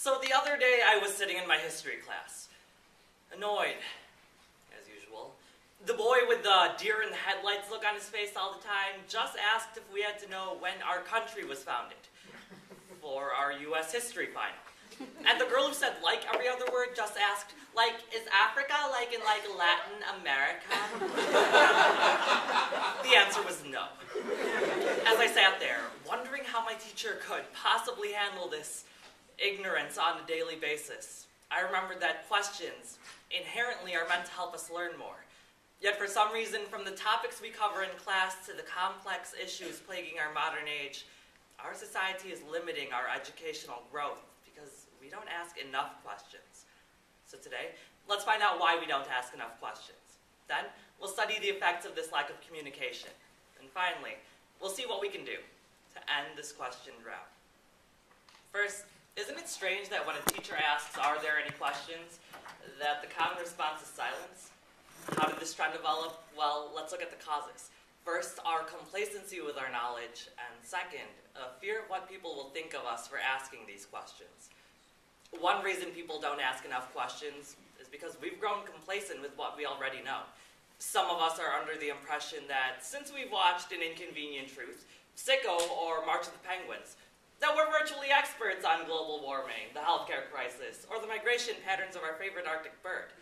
So the other day I was sitting in my history class, annoyed, as usual. The boy with the deer in the headlights look on his face all the time just asked if we had to know when our country was founded for our U.S. history final. And the girl who said like every other word just asked, like, is Africa like in like Latin America? The answer was no. As I sat there, wondering how my teacher could possibly handle this ignorance on a daily basis, I remembered that questions inherently are meant to help us learn more. Yet for some reason, from the topics we cover in class to the complex issues plaguing our modern age, our society is limiting our educational growth because we don't ask enough questions. So today, let's find out why we don't ask enough questions. Then, we'll study the effects of this lack of communication. And finally, we'll see what we can do to end this question drought. First, isn't it strange that when a teacher asks, are there any questions, that the common response is silence? How did this trend develop? Well, let's look at the causes. First, our complacency with our knowledge, and second, a fear of what people will think of us for asking these questions. One reason people don't ask enough questions is because we've grown complacent with what we already know. Some of us are under the impression that since we've watched An Inconvenient Truth, Sicko, or March of the Penguins, that we're virtually experts on global warming, the healthcare crisis, or the migration patterns of our favorite Arctic bird.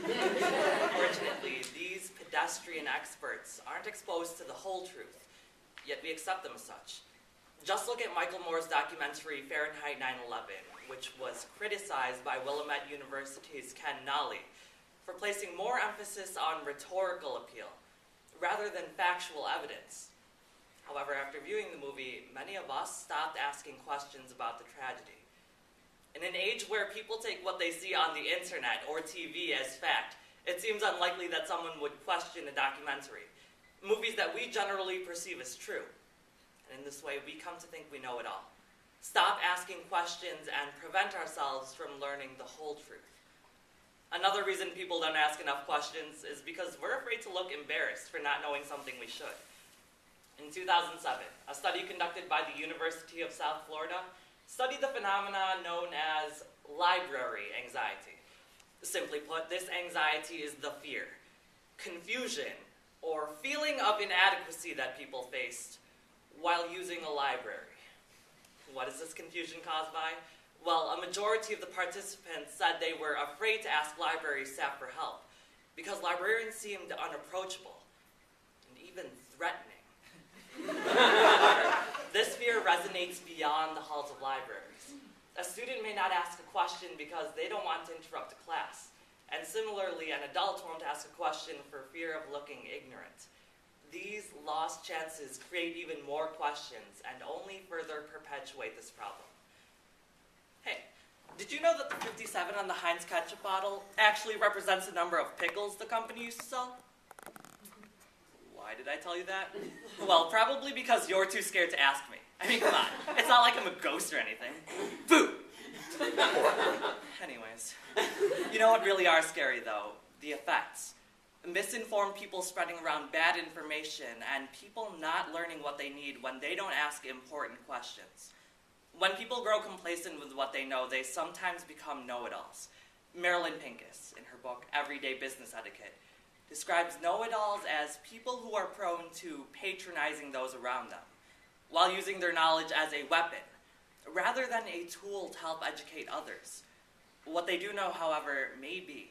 Unfortunately, these pedestrian experts aren't exposed to the whole truth, yet we accept them as such. Just look at Michael Moore's documentary Fahrenheit 9/11, which was criticized by Willamette University's Ken Nally for placing more emphasis on rhetorical appeal rather than factual evidence. However, after viewing the movie, many of us stopped asking questions about the tragedy. In an age where people take what they see on the internet or TV as fact, it seems unlikely that someone would question a documentary, movies that we generally perceive as true. And in this way, we come to think we know it all. Stop asking questions and prevent ourselves from learning the whole truth. Another reason people don't ask enough questions is because we're afraid to look embarrassed for not knowing something we should. In 2007, a study conducted by the University of South Florida studied the phenomena known as library anxiety. Simply put, this anxiety is the fear, confusion, or feeling of inadequacy that people faced while using a library. What is this confusion caused by? Well, a majority of the participants said they were afraid to ask library staff for help because librarians seemed unapproachable and even threatening. This fear resonates beyond the halls of libraries. A student may not ask a question because they don't want to interrupt a class. And similarly, an adult won't ask a question for fear of looking ignorant. These lost chances create even more questions and only further perpetuate this problem. Hey, did you know that the 57 on the Heinz ketchup bottle actually represents the number of pickles the company used to sell? Why did I tell you that? Well, probably because you're too scared to ask me. I mean, come on. It's not like I'm a ghost or anything. Boo! Anyways, you know what really are scary, though? The effects. Misinformed people spreading around bad information and people not learning what they need when they don't ask important questions. When people grow complacent with what they know, they sometimes become know-it-alls. Marilyn Pincus, in her book Everyday Business Etiquette, describes know-it-alls as people who are prone to patronizing those around them, while using their knowledge as a weapon, rather than a tool to help educate others. What they do know, however, may be,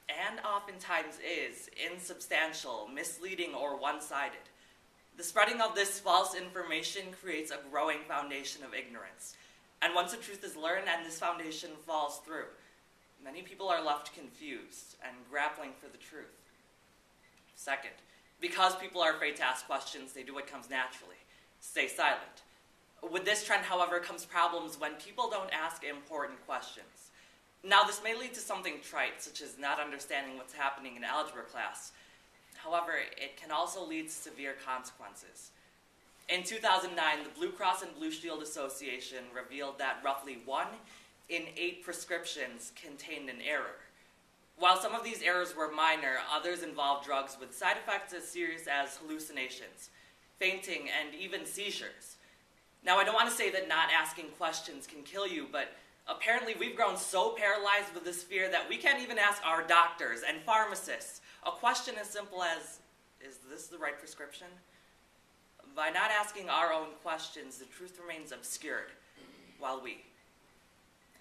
and oftentimes is, insubstantial, misleading, or one-sided. The spreading of this false information creates a growing foundation of ignorance. And once the truth is learned and this foundation falls through, many people are left confused and grappling for the truth. Second, because people are afraid to ask questions, they do what comes naturally: stay silent. With this trend, however, comes problems when people don't ask important questions. Now, this may lead to something trite, such as not understanding what's happening in algebra class. However, it can also lead to severe consequences. In 2009, the Blue Cross and Blue Shield Association revealed that roughly 1 in 8 prescriptions contained an error. While some of these errors were minor, others involved drugs with side effects as serious as hallucinations, fainting, and even seizures. Now, I don't want to say that not asking questions can kill you, but Apparently, we've grown so paralyzed with this fear that we can't even ask our doctors and pharmacists a question as simple as, is this the right prescription? By not asking our own questions, the truth remains obscured, while we,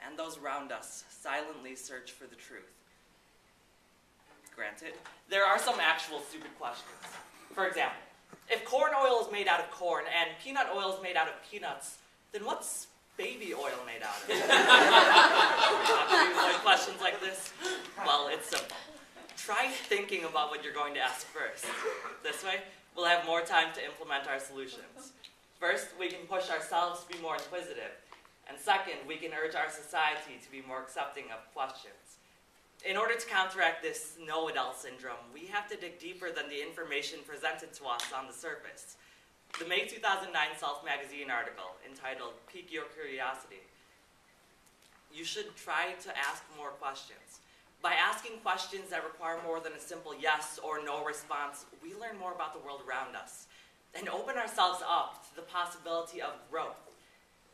and those around us, silently search for the truth. Granted, there are some actual stupid questions. For example, if corn oil is made out of corn and peanut oil is made out of peanuts, then what's baby oil made out of? How do you avoid questions like this? Well, it's simple. Try thinking about what you're going to ask first. This way, we'll have more time to implement our solutions. First, we can push ourselves to be more inquisitive. And second, we can urge our society to be more accepting of questions. In order to counteract this know-it-all syndrome, we have to dig deeper than the information presented to us on the surface. The May 2009 Self magazine article, entitled Pique Your Curiosity. You should try to ask more questions. By asking questions that require more than a simple yes or no response, we learn more about the world around us and open ourselves up to the possibility of growth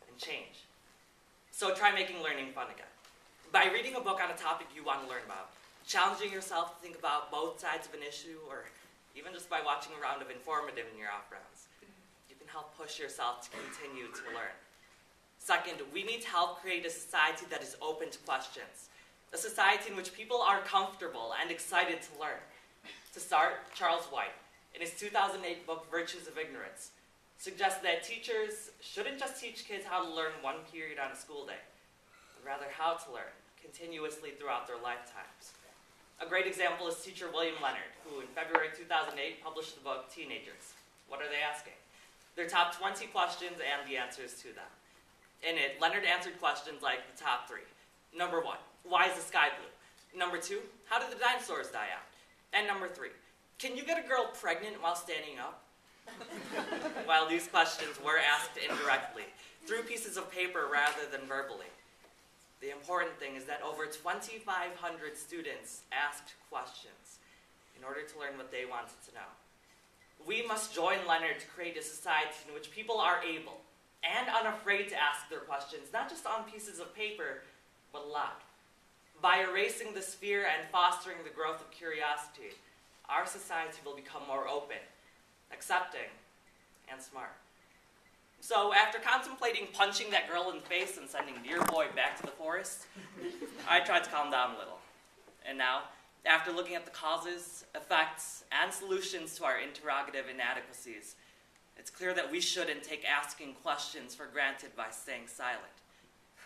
and change. So try making learning fun again. By reading a book on a topic you want to learn about, challenging yourself to think about both sides of an issue, or even just by watching a round of informative in your off rounds, you can help push yourself to continue to learn. Second, we need to help create a society that is open to questions, a society in which people are comfortable and excited to learn. To start, Charles White, in his 2008 book, Virtues of Ignorance, suggests that teachers shouldn't just teach kids how to learn one period on a school day, but rather how to learn continuously throughout their lifetimes. A great example is teacher William Leonard, who in February 2008 published the book Teenagers. What are they asking? Their top 20 questions and the answers to them. In it, Leonard answered questions like the top 3. Number 1, why is the sky blue? Number 2, how did the dinosaurs die out? And number 3, can you get a girl pregnant while standing up? While these questions were asked indirectly, through pieces of paper rather than verbally. The important thing is that over 2,500 students asked questions in order to learn what they wanted to know. We must join Leonard to create a society in which people are able and unafraid to ask their questions, not just on pieces of paper, but aloud. By erasing this fear and fostering the growth of curiosity, our society will become more open, accepting, and smart. So after contemplating punching that girl in the face and sending dear boy back to the forest, I tried to calm down a little. And now, after looking at the causes, effects, and solutions to our interrogative inadequacies, it's clear that we shouldn't take asking questions for granted by staying silent.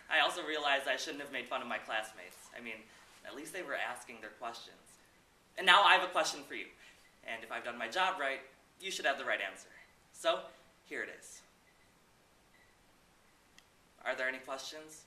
I also realized I shouldn't have made fun of my classmates. I mean, at least they were asking their questions. And now I have a question for you. And if I've done my job right, you should have the right answer. So, here it is. Are there any questions?